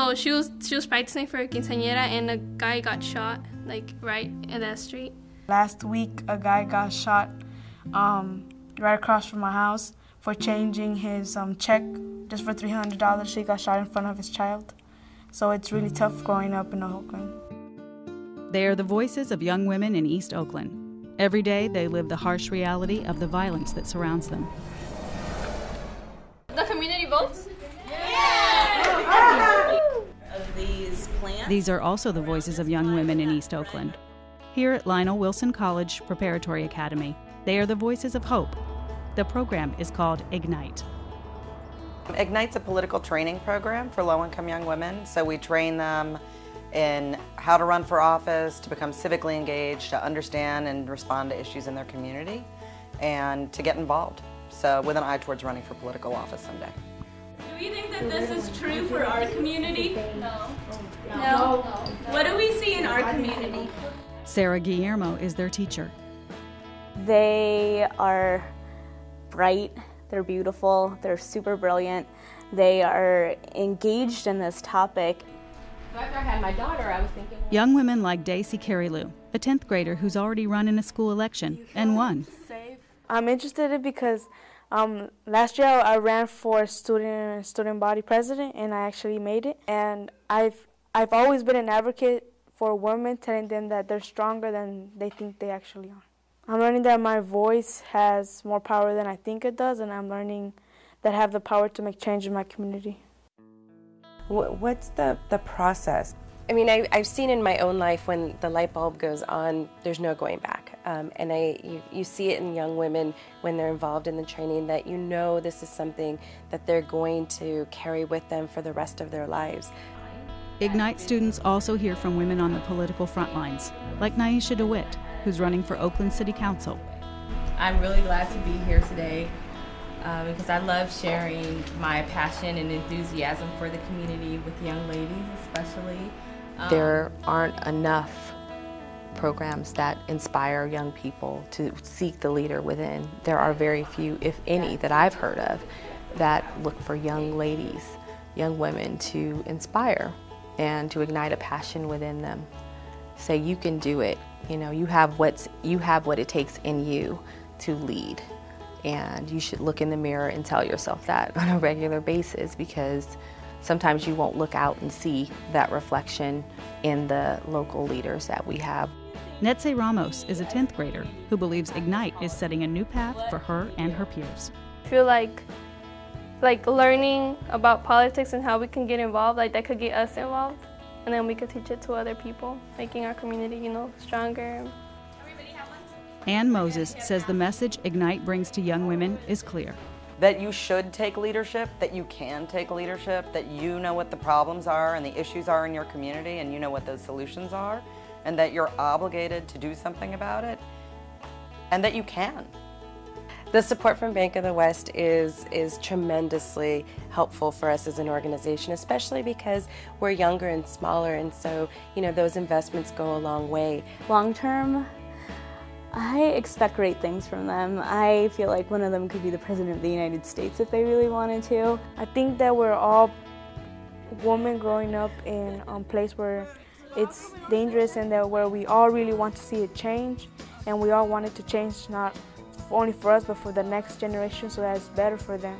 So she was practicing for a quinceañera, and a guy got shot, like right in that street. Last week, a guy got shot right across from my house for changing his check just for $300. He got shot in front of his child. So it's really tough growing up in Oakland. They are the voices of young women in East Oakland. Every day, they live the harsh reality of the violence that surrounds them. The community votes? These are also the voices of young women in East Oakland. Here at Lionel Wilson College Preparatory Academy, they are the voices of hope. The program is called Ignite. Ignite's a political training program for low-income young women, so we train them in how to run for office, to become civically engaged, to understand and respond to issues in their community, and to get involved, so with an eye towards running for political office someday. Do you think that this is true for our community? No. No? What do we see in our community? Sarah Guillermo is their teacher. They are bright, they're beautiful, they're super brilliant, they are engaged in this topic. After I had my daughter, I was thinking... Young women like Daisy Carey-Lou, a 10th grader who's already run in a school election and won. I'm interested in it because last year I ran for student body president, and I actually made it. And I've always been an advocate for women, telling them that they're stronger than they think they actually are. I'm learning that my voice has more power than I think it does, and I'm learning that I have the power to make change in my community. What's the process? I mean, I've seen in my own life when the light bulb goes on, there's no going back. And you see it in young women when they're involved in the training, that you know this is something that they're going to carry with them for the rest of their lives. Ignite students also hear from women on the political front lines, like Naisha DeWitt, who's running for Oakland City Council. I'm really glad to be here today because I love sharing my passion and enthusiasm for the community with young ladies especially. There aren't enough programs that inspire young people to seek the leader within. There are very few, if any, that I've heard of that look for young ladies, young women to inspire and to ignite a passion within them. Say, you can do it. You know, you have what it takes in you to lead. And you should look in the mirror and tell yourself that on a regular basis, because sometimes you won't look out and see that reflection in the local leaders that we have. Netze Ramos is a 10th grader who believes Ignite is setting a new path for her and her peers. I feel like learning about politics and how we can get involved, like that could get us involved, and then we could teach it to other people, making our community, you know, stronger. Ann Moses says the message Ignite brings to young women is clear. That you should take leadership, that you can take leadership, that you know what the problems are and the issues are in your community, and you know what those solutions are, and that you're obligated to do something about it, and that you can. The support from Bank of the West is tremendously helpful for us as an organization, especially because we're younger and smaller, and so, you know, those investments go a long way. Long term, I expect great things from them. I feel like one of them could be the President of the United States if they really wanted to. I think that we're all women growing up in a place where it's dangerous, and that where we all really want to see a change, and we all want it to change not only for us but for the next generation, so that it's better for them.